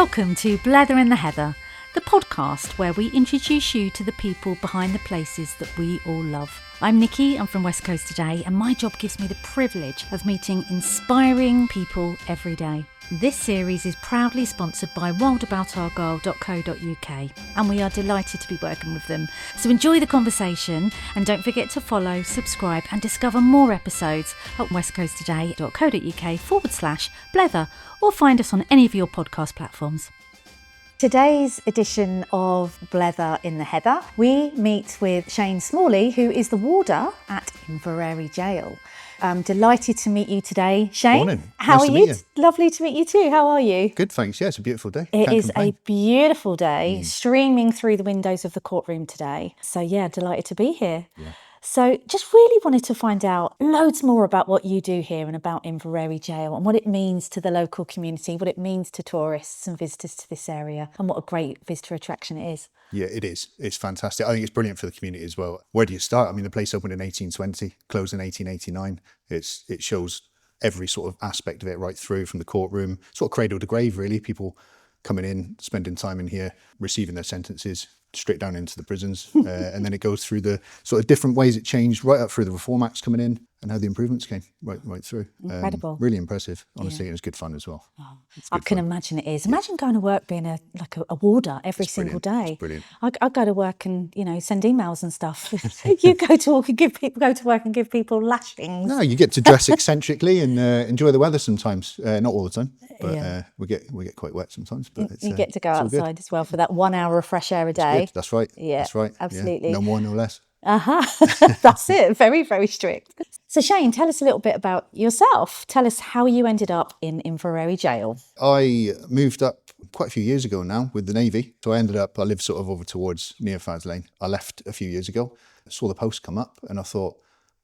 Welcome to Blether in the Heather, the podcast where we introduce you to the people behind the places that we all love. I'm Nicky, I'm from West Coast Today, and my job gives me the privilege of meeting inspiring people every day. This series is proudly sponsored by wildaboutargyll.co.uk, and we are delighted to be working with them. So enjoy the conversation, and don't forget to follow, subscribe and discover more episodes at westcoasttoday.co.uk/Blether, or find us on any of your podcast platforms. Today's edition of Blether in the Heather, we meet with Shane Smalley, who is the warder at Inveraray Jail. I'm delighted to meet you today, Shane. Morning. How Nice are to you? meet you. Lovely to meet you too. How are you? Good, thanks. Yeah, it's a beautiful day. It Can't is complain. a beautiful day, streaming through the windows of the courtroom today. So yeah, delighted to be here. Yeah. So just really wanted to find out loads more about what you do here and about Inveraray Jail and what it means to the local community, what it means to tourists and visitors to this area, and what a great visitor attraction it is. Yeah, it is. It's fantastic. I think it's brilliant for the community as well. Where do you start? I mean, the place opened in 1820, closed in 1889. It shows every sort of aspect of it right through, from the courtroom, sort of cradle to grave, really. People coming in, spending time in here, receiving their sentences, straight down into the prisons. And then it goes through the sort of different ways it changed, right up through the Reform Acts coming in and how the improvements came right through. Incredible. Really impressive, honestly. Yeah. It was good fun as well. Oh, It's I good can fun. imagine it is. Imagine going to work being a warder every It's single brilliant. day. It's brilliant. I go to work and send emails and stuff. You go to work and give people lashings. No, you get to dress eccentrically and enjoy the weather sometimes. Not all the time, but Yeah. we get quite wet sometimes. But it's, You get to go it's all good. outside as well for that 1 hour of fresh air a day. Good. That's right. Yeah, That's right. Yeah. absolutely. No more, no less. That's it. Very, very strict. So Shane, tell us a little bit about yourself. Tell us how you ended up in Inveraray Jail. I moved up quite a few years ago now with the Navy. So I lived sort of over towards near Faz Lane. I left a few years ago, saw the post come up and I thought,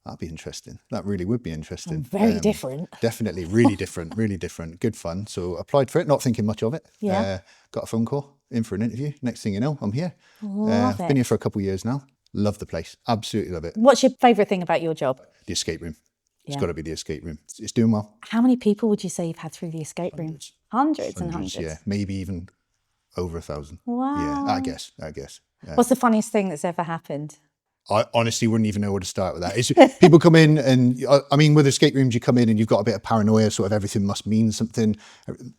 that'd be interesting. That really would be interesting. Very different. Definitely, really different, really different. Good fun. So applied for it, not thinking much of it. Yeah. Got a phone call in for an interview. Next thing you know, I'm here. Love I've been it. here for a couple of years now. Love the place. Absolutely love it. What's your favourite thing about your job? The escape room. It's Yeah. got to be the escape room. It's doing well. How many people would you say you've had through the escape room? Hundreds and hundreds. Yeah, maybe even over 1,000. Wow. Yeah, I guess. Yeah. What's the funniest thing that's ever happened? I honestly wouldn't even know where to start with that. It's, people come in and, I mean, with escape rooms, you come in and you've got a bit of paranoia, sort of everything must mean something.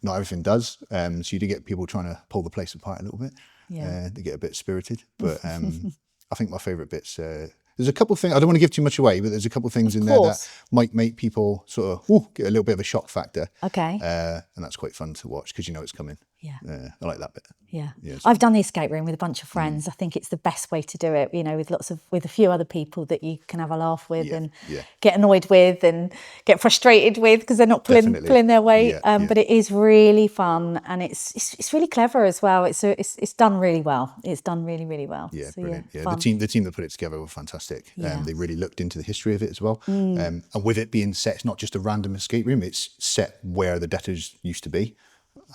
Not everything does. So you do get people trying to pull the place apart a little bit. Yeah. They get a bit spirited. But I think my favourite bits, there's a couple of things, I don't want to give too much away, but there's a couple of things in there that might make people sort of get a little bit of a shock factor. Okay. And that's quite fun to watch because you know it's coming. Yeah. I like that bit. Yeah. Yeah, I've done the escape room with a bunch of friends. I think it's the best way to do it, with a few other people that you can have a laugh with and get annoyed with and get frustrated with because they're not pulling their weight. But it is really fun and it's really clever as well. It's done really well. It's done really, really well. Yeah, So, brilliant. Yeah, fun. the team that put it together were fantastic. Yeah. They really looked into the history of it as well. And with it being set, it's not just a random escape room, it's set where the debtors used to be.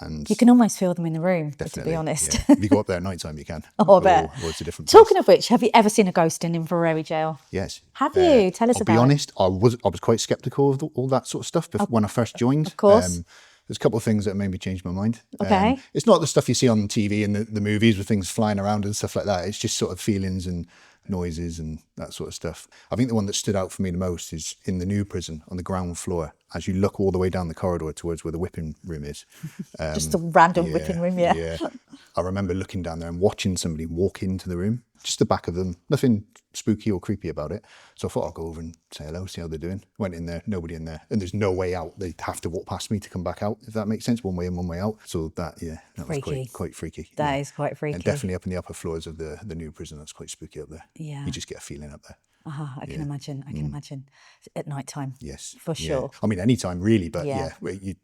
And You can almost feel them in the room, to definitely, be honest. yeah. If you go up there at night time, you can. Oh, I bet. Or it's a different Talking place. of which, have you ever seen a ghost in Inveraray Jail? Yes. Have you? Tell us I'll about be it. honest, I was quite sceptical of all that sort of stuff when I first joined. Of course. There's a couple of things that made me change my mind. Okay. It's not the stuff you see on TV and the movies with things flying around and stuff like that. It's just sort of feelings and noises and that sort of stuff. I think the one that stood out for me the most is in the new prison on the ground floor. As you look all the way down the corridor towards where the whipping room is. Just a random whipping room, yeah. I remember looking down there and watching somebody walk into the room, just the back of them, nothing spooky or creepy about it. So I thought I'll go over and say hello, see how they're doing. Went in there, nobody in there. And there's no way out. They'd have to walk past me to come back out, if that makes sense. One way in, one way out. So that Freaky. was quite freaky. That is quite freaky. And definitely up in the upper floors of the new prison, that's quite spooky up there. Yeah. You just get a feeling up there. I can imagine. I can imagine. At night time. Yes. For sure. I mean, any time really, but Yeah.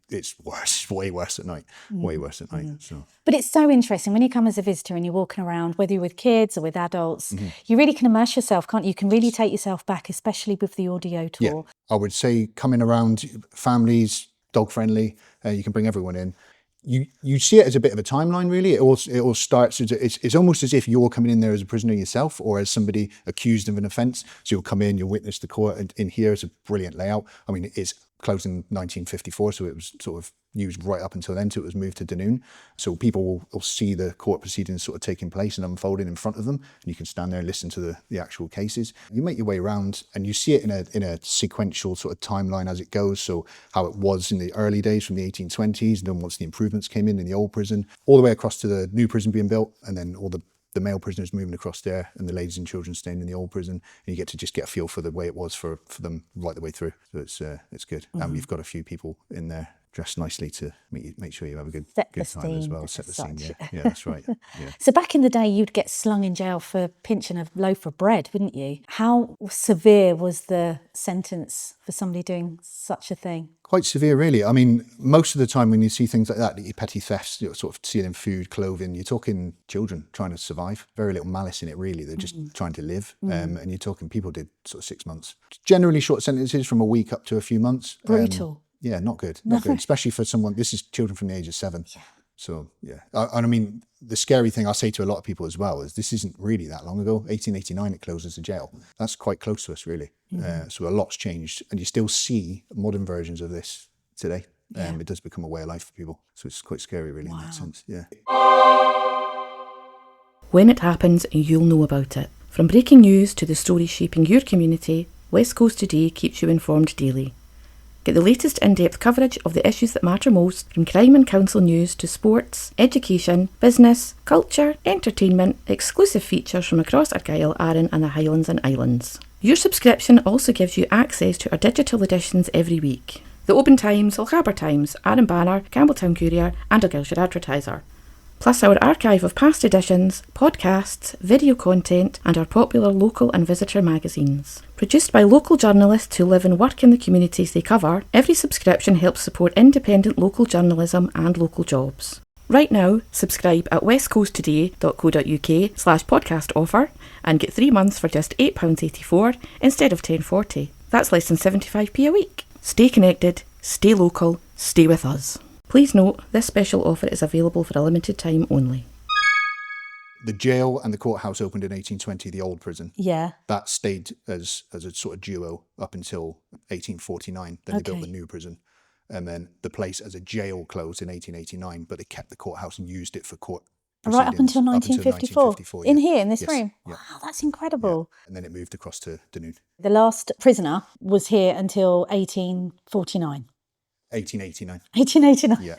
it's worse. It's way worse at night. Way worse at night. So. But it's so interesting when you come as a visitor and you're walking around, whether you're with kids or with adults, you really can immerse yourself, can't you? You can really take yourself back, especially with the audio tour. Yeah. I would say coming around, families, dog friendly, you can bring everyone in. You see it as a bit of a timeline, really. It all starts. It's almost as if you're coming in there as a prisoner yourself, or as somebody accused of an offence. So you'll come in, you'll witness the court, and in here it's a brilliant layout. I mean, it's closed in 1954, so it was sort of used right up until then, till it was moved to Dunoon. So people will see the court proceedings sort of taking place and unfolding in front of them, and you can stand there and listen to the actual cases. You make your way around and you see it in a sequential sort of timeline as it goes. So how it was in the early days from the 1820s, and then once the improvements came in the old prison, all the way across to the new prison being built, and then all the male prisoners moving across there and the ladies and children staying in the old prison, and you get to just get a feel for the way it was for them right the way through. So it's good. And we've got a few people in there dressed nicely to make sure you have a good time as well. Set the scene, yeah, that's right. Yeah. So back in the day, you'd get slung in jail for pinching a loaf of bread, wouldn't you? How severe was the sentence for somebody doing such a thing? Quite severe, really. I mean, most of the time when you see things like that, your petty thefts, you're sort of stealing food, clothing, you're talking children trying to survive. Very little malice in it, really. They're just trying to live. And you're talking people did sort of 6 months. Generally short sentences from a week up to a few months. Brutal. Yeah, not good. Not good, especially for someone, this is children from the age of 7. Yeah. So, yeah. And I mean, the scary thing I say to a lot of people as well is this isn't really that long ago. 1889, it closes the jail. That's quite close to us, really. So a lot's changed. And you still see modern versions of this today. It does become a way of life for people. So it's quite scary, really, in that sense. Yeah. When it happens, you'll know about it. From breaking news to the stories shaping your community, West Coast Today keeps you informed daily. Get the latest in-depth coverage of the issues that matter most, from crime and council news to sports, education, business, culture, entertainment, exclusive features from across Argyll, Arran and the Highlands and Islands. Your subscription also gives you access to our digital editions every week. The Open Times, Lochaber Times, Arran Banner, Campbelltown Courier and Argyllshire Advertiser. Plus our archive of past editions, podcasts, video content and our popular local and visitor magazines. Produced by local journalists who live and work in the communities they cover, every subscription helps support independent local journalism and local jobs. Right now, subscribe at westcoasttoday.co.uk/podcast offer and get 3 months for just £8.84 instead of £10.40. That's less than 75p a week. Stay connected, stay local, stay with us. Please note, this special offer is available for a limited time only. The jail and the courthouse opened in 1820, the old prison. Yeah. That stayed as a sort of duo up until 1849. Then they built the new prison. And then the place as a jail closed in 1889, but they kept the courthouse and used it for court proceedings. Right up until 1954? In here, in this room? Yeah. Wow, that's incredible. Yeah. And then it moved across to Dunoon. The last prisoner was here until 1849. 1889. 1889. Yeah.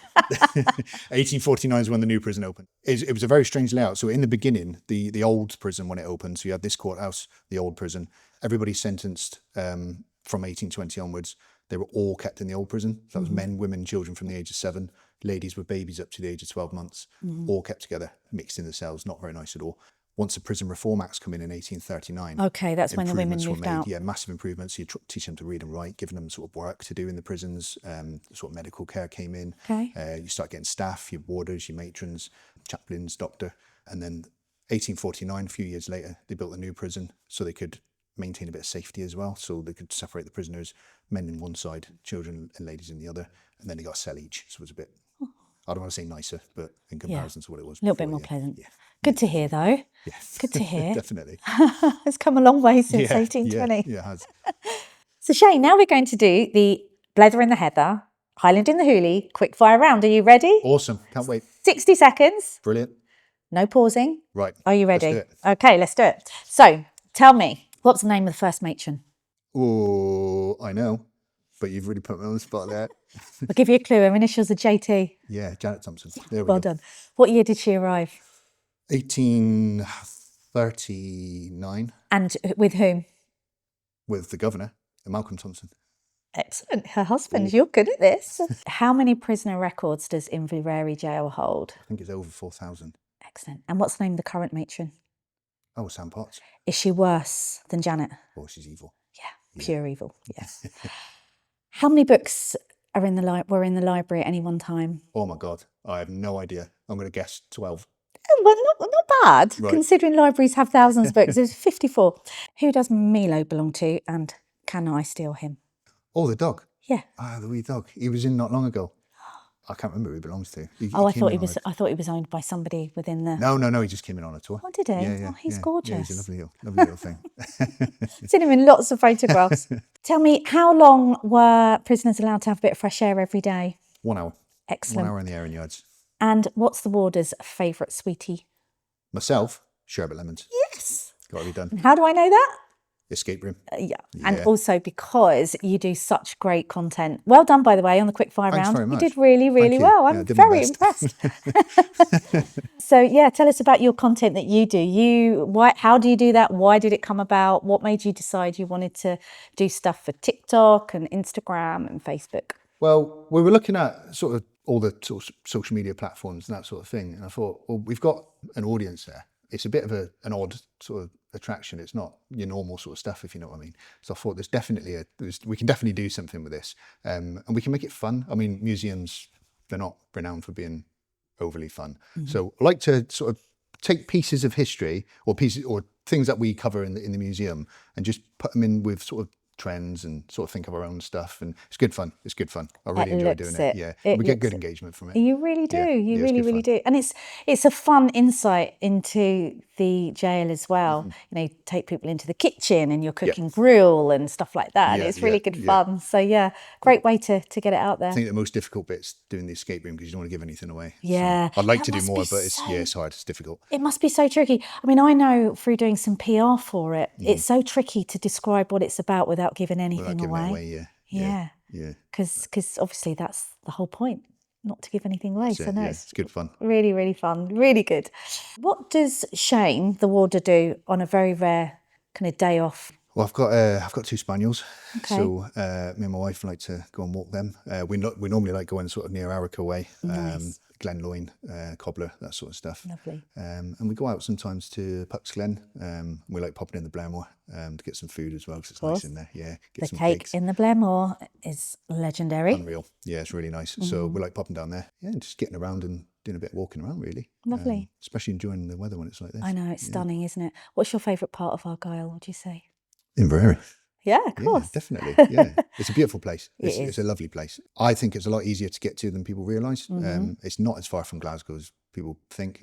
1849 is when the new prison opened. It was a very strange layout. So in the beginning, the old prison, when it opened, so you had this courthouse, the old prison, everybody sentenced from 1820 onwards, they were all kept in the old prison. So that was men, women, children from the age of 7, ladies with babies up to the age of 12 months, all kept together, mixed in the cells, not very nice at all. Once the Prison Reform Acts come in 1839. Okay, that's when the women moved out. Yeah, massive improvements. You teach them to read and write, giving them sort of work to do in the prisons. Sort of medical care came in. Okay. You start getting staff, your warders, your matrons, chaplains, doctor. And then 1849, a few years later, they built a new prison so they could maintain a bit of safety as well. So they could separate the prisoners, men in one side, children and ladies in the other. And then they got a cell each. So it was a bit, I don't want to say nicer, but in comparison to what it was before. A little bit more pleasant. Yeah. Good to hear, though. Yeah. Good to hear. Definitely. It's come a long way since 1820. Yeah, it has. So, Shane, now we're going to do the Blether in the Heather, Highland in the Hoolie, quick fire round. Are you ready? Awesome. Can't wait. 60 seconds. Brilliant. No pausing. Right. Are you ready? Let's do it. Okay, let's do it. So, tell me, what's the name of the first matron? Oh, I know. But you've really put me on the spot there. I'll give you a clue. Her initials are JT. Yeah, Janet Thompson. There we well go. Done. What year did she arrive? 1839. And with whom? With the governor, Malcolm Thompson. Excellent. Her husband. You're good at this. How many prisoner records does Inveraray Jail hold? I think it's over 4,000. Excellent. And what's the name of the current matron? Oh, Sam Potts. Is she worse than Janet? Oh, she's evil. Yeah, pure evil. Yeah. How many books are were in the library at any one time? Oh my God, I have no idea. I'm going to guess 12. Oh, well, not bad, right. Considering libraries have thousands of books. There's 54. Who does Milo belong to, and can I steal him? Oh, the dog. Yeah. Ah, the wee dog. He was in not long ago. I can't remember who he belongs to. I thought he was owned by somebody within the. No. He just came in on a tour. Oh, did he? Yeah. Oh, he's gorgeous. Yeah, he's a lovely little thing. Seen him in lots of photographs. Tell me, how long were prisoners allowed to have a bit of fresh air every day? 1 hour. Excellent. 1 hour in the Airing Yards. And what's the warder's favourite sweetie? Myself, sherbet lemons. Yes. Got to be done. And how do I know that? Escape room. Yeah. And also because you do such great content. Well done, by the way, on the quickfire Thanks round. very much. You did really, really well. I'm very impressed. So yeah, tell us about your content that you do. How do you do that? Why did it come about? What made you decide you wanted to do stuff for TikTok and Instagram and Facebook? Well, we were looking at sort of all the sort of social media platforms and that sort of thing. And I thought, well, we've got an audience there. It's a bit of an odd sort of attraction. It's not your normal sort of stuff, if you know what I mean. So I thought we can definitely do something with this, and we can make it fun. I mean, museums, they're not renowned for being overly fun. Mm-hmm. So I like to sort of take pieces of history or things that we cover in the museum and just put them in with sort of trends and sort of think of our own stuff, and it's good fun. I really enjoy doing it. Yeah, we get good engagement from it. You really do. You really do. And it's a fun insight into the jail as well. Mm-hmm. You know, take people into the kitchen and you're cooking grill and stuff like that. And it's really good fun. So yeah, great way to get it out there. I think the most difficult bit's doing the escape room because you don't want to give anything away. Yeah, so I'd like to do more, but it's hard. It's difficult. It must be so tricky. I mean, I know through doing some PR for it, it's so tricky to describe what it's about without giving anything away. Yeah. Because obviously that's the whole point, not to give anything away. So no, it's good fun. Really, really fun. Really good. What does Shane, the warder, do on a very rare kind of day off? Well, I've got 2 spaniels, so me and my wife like to go and walk them. We normally like going sort of near Argyll way, nice. Glenloyne, Cobbler, that sort of stuff. Lovely. And we go out sometimes to Pucks Glen. We like popping in the Blairmore to get some food as well because it's nice in there. Yeah, the cake pigs in the Blairmore is legendary. Unreal. Yeah, it's really nice. Mm-hmm. So we like popping down there. Yeah, and just getting around and doing a bit of walking around, really. Lovely. Especially enjoying the weather when it's like this. I know, it's stunning, isn't it? What's your favourite part of Argyll, would you say? Inveraray. Yeah, of course. Yeah, definitely. Yeah, it's a beautiful place. It's a lovely place. I think it's a lot easier to get to than people realise. Mm-hmm. It's not as far from Glasgow as people think,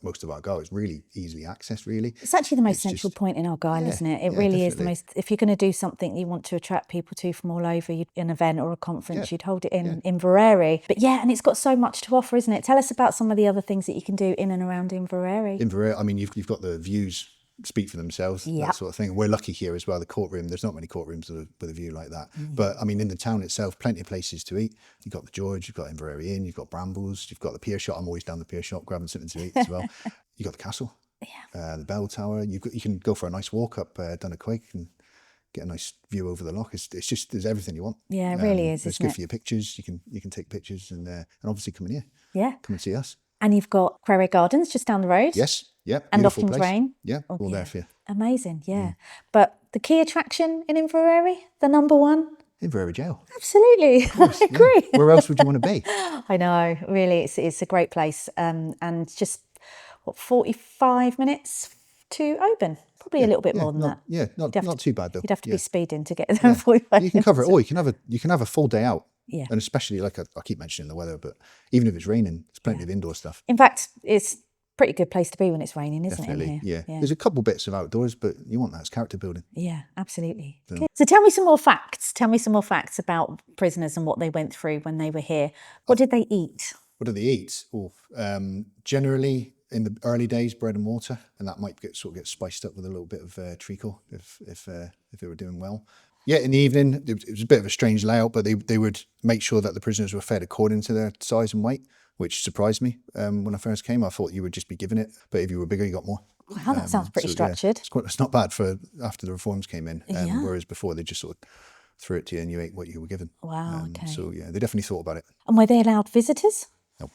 most of Argyll is really easily accessed, really. It's actually the most central point in Argyll, isn't it? It really is the most. If you're going to do something you want to attract people to from all over, an event or a conference, you'd hold it in Inveraray. But and it's got so much to offer, isn't it? Tell us about some of the other things that you can do in and around Inveraray. Inveraray, I mean, you've got the views speak for themselves, that sort of thing. We're lucky here as well. The courtroom, there's not many courtrooms with a view like that. But I mean, in the town itself, plenty of places to eat. You've got the George, you've got Inveraray Inn, you've got Brambles, you've got the Pier Shop. I'm always down the Pier Shop grabbing something to eat as well. You've got the castle, the bell tower. You can go for a nice walk up Dunaquake and get a nice view over the loch. It's just, there's everything you want. Yeah, it really is. It's good for your pictures. You can take pictures and obviously come in here. Yeah, come and see us. And you've got Querry Gardens just down the road. Yes. Yeah, and Lofton Drain. Yeah, all there for you. Amazing, But the key attraction in Inveraray, the number one? Inveraray Jail. Absolutely, I agree. Where else would you want to be? I know, really, it's a great place. And just, 45 minutes to open? Probably a little bit more than that. Yeah, not too bad though. You'd have to be speeding to get there in 45 minutes. You can cover it all. You can have a full day out. Yeah. And especially, like I keep mentioning the weather, but even if it's raining, there's plenty of indoor stuff. In fact, it's pretty good place to be when it's raining, isn't it? In here? Yeah. There's a couple bits of outdoors, but you want that as character building. Yeah, absolutely. So tell me some more facts. Tell me some more facts about prisoners and what they went through when they were here. What did they eat? What do they eat? Generally, in the early days, bread and water, and that might get spiced up with a little bit of treacle if they were doing well. Yeah, in the evening, it was a bit of a strange layout, but they would make sure that the prisoners were fed according to their size and weight, which surprised me. When I first came, I thought you would just be given it, but if you were bigger, you got more. Wow, that sounds pretty structured. It's not bad for after the reforms came in, whereas before they just sort of threw it to you and you ate what you were given. Wow, okay. So yeah, they definitely thought about it. And were they allowed visitors? No.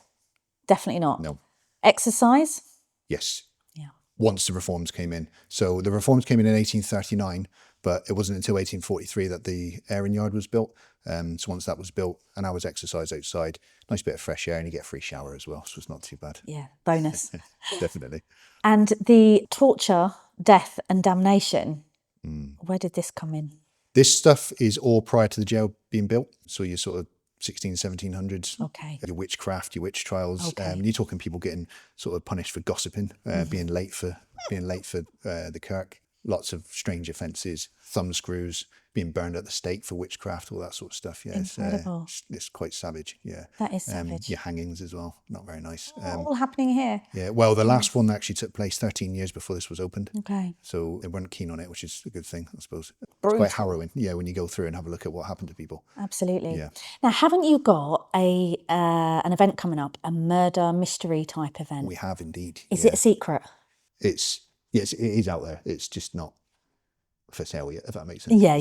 Definitely not? No. Exercise? Yes. Yeah. Once the reforms came in. So the reforms came in 1839, but it wasn't until 1843 that the Airing Yard was built. So once that was built, an hour's exercise outside, nice bit of fresh air, and you get a free shower as well, so it's not too bad. Yeah, bonus. Definitely. And the torture, death and damnation, where did this come in? This stuff is all prior to the jail being built, so you're sort of 1700s. Okay. Your witchcraft, your witch trials. Okay. You're talking people getting sort of punished for gossiping, being late for the kirk. lots of strange offences, thumb screws, being burned at the stake for witchcraft, all that sort of stuff. Yeah, Incredible. It's quite savage. Yeah, that is savage. Your hangings as well, not very nice. All happening here. Yeah, well, the last one actually took place 13 years before this was opened. Okay. So they weren't keen on it, which is a good thing, I suppose. Brutal. It's quite harrowing, yeah, when you go through and have a look at what happened to people. Absolutely. Yeah. Now, haven't you got an event coming up, a murder mystery type event? We have indeed. Is it a secret? Yes, it is out there. It's just not for sale yet, if that makes sense. Yeah.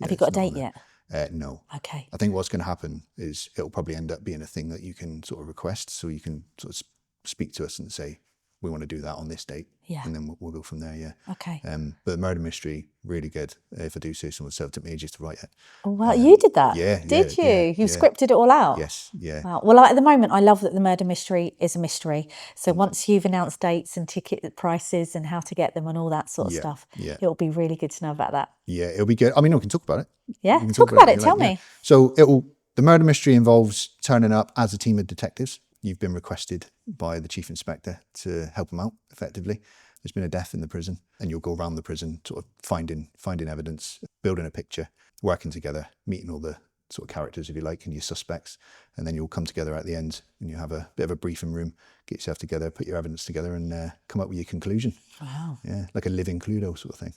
Have you got a date yet? No. Okay. I think what's going to happen is it'll probably end up being a thing that you can sort of request, so you can sort of speak to us and say, we want to do that on this date. Yeah. And then we'll go from there, yeah. Okay. But the murder mystery, really good. If I do say so myself, it took me ages to write it. Oh, well, you did that? Yeah. Did you? Yeah, You've scripted it all out? Yes, yeah. Wow. Well, at the moment, I love that the murder mystery is a mystery. So once you've announced dates and ticket prices and how to get them and all that sort of stuff, it'll be really good to know about that. Yeah, it'll be good. I mean, we can talk about it. Yeah, talk about it. Tell me. Yeah. So the murder mystery involves turning up as a team of detectives. You've been requested by the chief inspector to help them out effectively. There's been a death in the prison, and you'll go around the prison sort of finding evidence, building a picture, working together, meeting all the sort of characters, if you like, and your suspects, and then you'll come together at the end and you have a bit of a briefing room, get yourself together, put your evidence together, and come up with your conclusion. Wow. Yeah, like a living Cluedo sort of thing.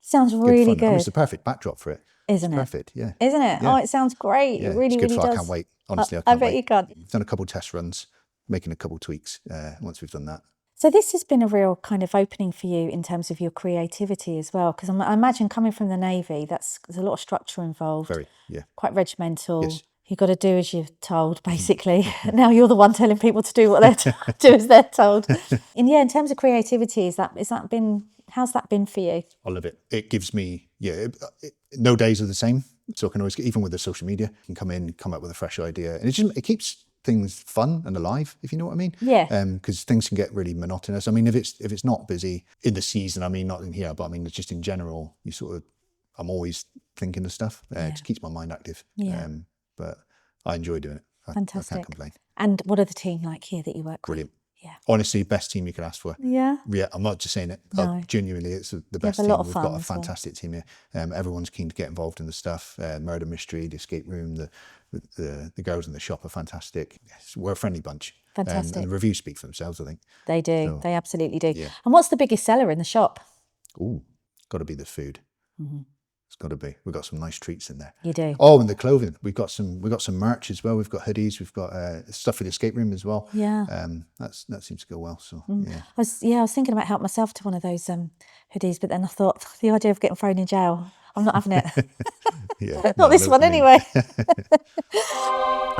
Sounds really good. I mean, it's the perfect backdrop for it. Isn't it? Perfect, yeah. Isn't it? Yeah. Oh, it sounds great. Yeah, It really, it's good really fun. does. I can't wait. Honestly, I I can't bet wait. you can't. We've done a couple of test runs, making a couple of tweaks once we've done that. So this has been a real kind of opening for you in terms of your creativity as well, because I imagine coming from the Navy, there's a lot of structure involved. Very, yeah. Quite regimental. Yes. You've got to do as you're told, basically. Now you're the one telling people to do what they're do as they're told. And yeah, in terms of creativity, how's that been for you? I love it. It gives me, no days are the same. So I can always, even with the social media, you can come up with a fresh idea. And it keeps things fun and alive, if you know what I mean. Yeah. Because things can get really monotonous. I mean, if it's not busy in the season, I mean, not in here, but I mean, just in general, I'm always thinking of stuff. It just keeps my mind active. Yeah. But I enjoy doing it. Fantastic. I can't complain. And what are the team like here that you work Brilliant. with? Yeah. Honestly, best team you could ask for. Yeah. Yeah, I'm not just saying it. No. Genuinely, it's the best a team. lot of We've fun got a as well. fantastic team here. Everyone's keen to get involved in the stuff. Murder mystery, the escape room, the girls in the shop are fantastic. Yes, we're a friendly bunch. Fantastic. And the reviews speak for themselves, I think. They do. So, they absolutely do. yeah. And what's the biggest seller in the shop? Ooh, got to be the food. Mm-hmm. It's got to be. We've got some nice treats in there. You do. Oh, and the clothing. We've got some merch as well. We've got hoodies. We've got stuff for the escape room as well. Yeah. That seems to go well. So yeah. I was thinking about helping myself to one of those hoodies, but then I thought the idea of getting thrown in jail, I'm not having it. Yeah. Not this one anyway.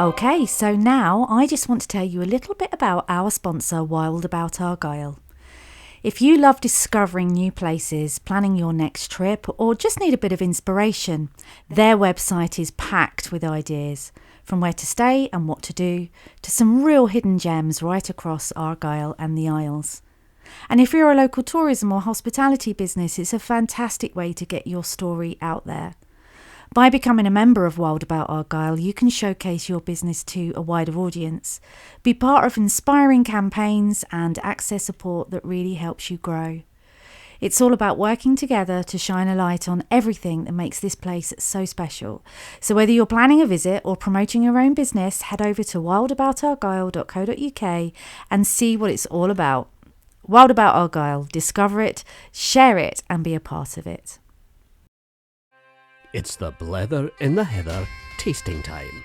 Okay, so now I just want to tell you a little bit about our sponsor, Wild About Argyll. If you love discovering new places, planning your next trip, or just need a bit of inspiration, their website is packed with ideas, from where to stay and what to do, to some real hidden gems right across Argyll and the Isles. And if you're a local tourism or hospitality business, it's a fantastic way to get your story out there. By becoming a member of Wild About Argyll, you can showcase your business to a wider audience, be part of inspiring campaigns and access support that really helps you grow. It's all about working together to shine a light on everything that makes this place so special. So whether you're planning a visit or promoting your own business, head over to wildaboutargyll.co.uk and see what it's all about. Wild About Argyll. Discover it, share it, and be a part of it. It's the Blether in the Heather tasting time.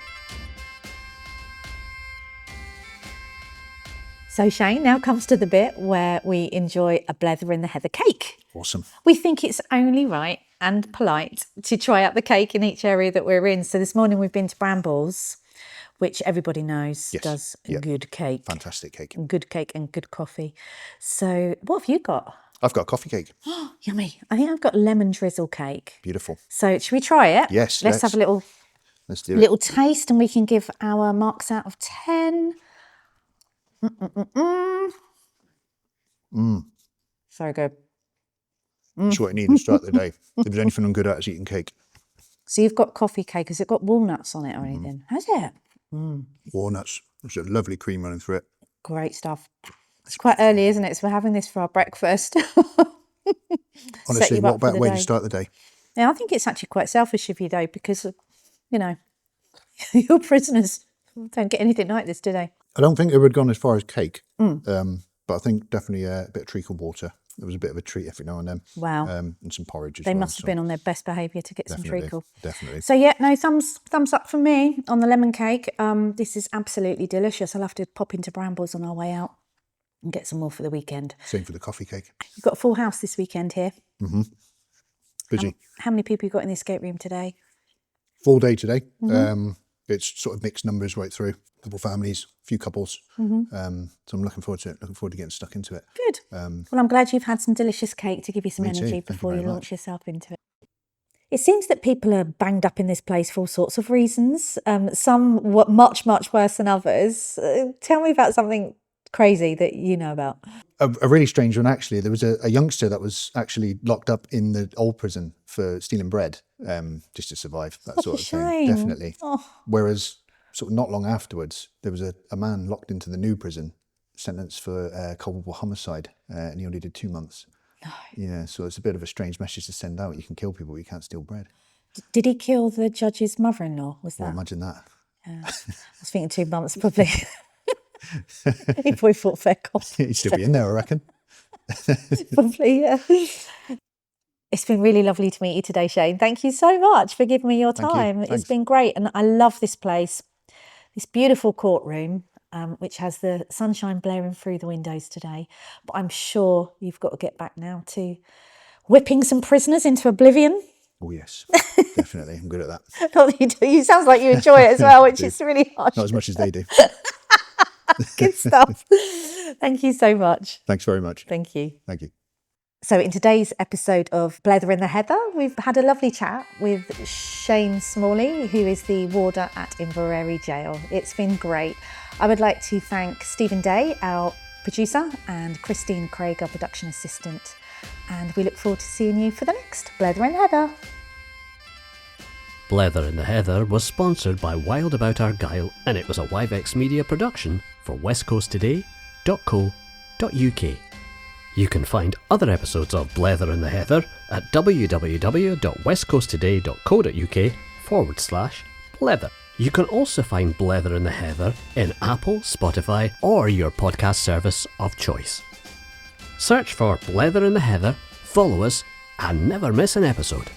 So Shane, now comes to the bit where we enjoy a Blether in the Heather cake. Awesome. We think it's only right and polite to try out the cake in each area that we're in. So this morning we've been to Brambles, which everybody knows does good cake. Fantastic cake. Good cake and good coffee. So what have you got? I've got a coffee cake. Yummy. I think I've got lemon drizzle cake. Beautiful. So should we try it? Yes. Let's have a let's do little taste and we can give our marks out of 10. Sorry, go. That's what I need to start the day. If there's anything I'm good at, is eating cake. So you've got coffee cake. Has it got walnuts on it or anything? Has it? Walnuts. There's a lovely cream running through it. Great stuff. It's quite early, isn't it? So we're having this for our breakfast. Honestly, what better way to start the day? Yeah, I think it's actually quite selfish of you, though, because, you know, your prisoners don't get anything like this, do they? I don't think it would have gone as far as cake, but I think definitely a bit of treacle water. It was a bit of a treat every now and then. Wow. And some porridge as They well. must have been on their best behaviour to get some treacle. Definitely. So yeah, no, thumbs up for me on the lemon cake. This is absolutely delicious. I'll have to pop into Brambles on our way out and get some more for the weekend. Same for the coffee cake. You've got a full house this weekend here. Mm-hmm. Busy. How many people you got in the escape room today? Full day today. It's sort of mixed numbers right through. A couple of families, a few couples. So I'm looking forward to it. Looking forward to getting stuck into it. Good. Well, I'm glad you've had some delicious cake to give you some energy too. before you launch yourself into it. It seems that people are banged up in this place for all sorts of reasons. Some much worse than others. Tell me about something crazy that you know about. A really strange one, actually. There was a youngster that was actually locked up in the old prison for stealing bread, just to survive, that sort of thing. Definitely. Oh. Whereas sort of not long afterwards, there was a man locked into the new prison, sentenced for culpable homicide, and he only did 2 months. No. Yeah, so it's a bit of a strange message to send out. You can kill people, but you can't steal bread. Did he kill the judge's mother-in-law? Was that? Well, imagine that. Yeah. I was thinking 2 months, probably. He probably fought fair cop. He'd still be in there, I reckon. Probably, yeah. It's been really lovely to meet you today, Shane. Thank you so much for giving me your time. It's been great. And I love this place, this beautiful courtroom, which has the sunshine blaring through the windows today. But I'm sure you've got to get back now to whipping some prisoners into oblivion. Oh, yes, definitely. I'm good at that. Not that you do. You sound like you enjoy it as well, which is really harsh. Not as much as they do. Good stuff. Thank you so much. Thanks very much. Thank you. Thank you. So in today's episode of Blether in the Heather, we've had a lovely chat with Shane Smalley, who is the warder at Inveraray Jail. It's been great. I would like to thank Stephen Day, our producer, and Christine Craig, our production assistant. And we look forward to seeing you for the next Blether in the Heather. Blether in the Heather was sponsored by Wild About Argyll, and it was a Wivex Media production for westcoasttoday.co.uk. You can find other episodes of Blether in the Heather at www.westcoasttoday.co.uk/Blether. You can also find Blether in the Heather in Apple, Spotify, or your podcast service of choice. Search for Blether in the Heather, follow us, and never miss an episode.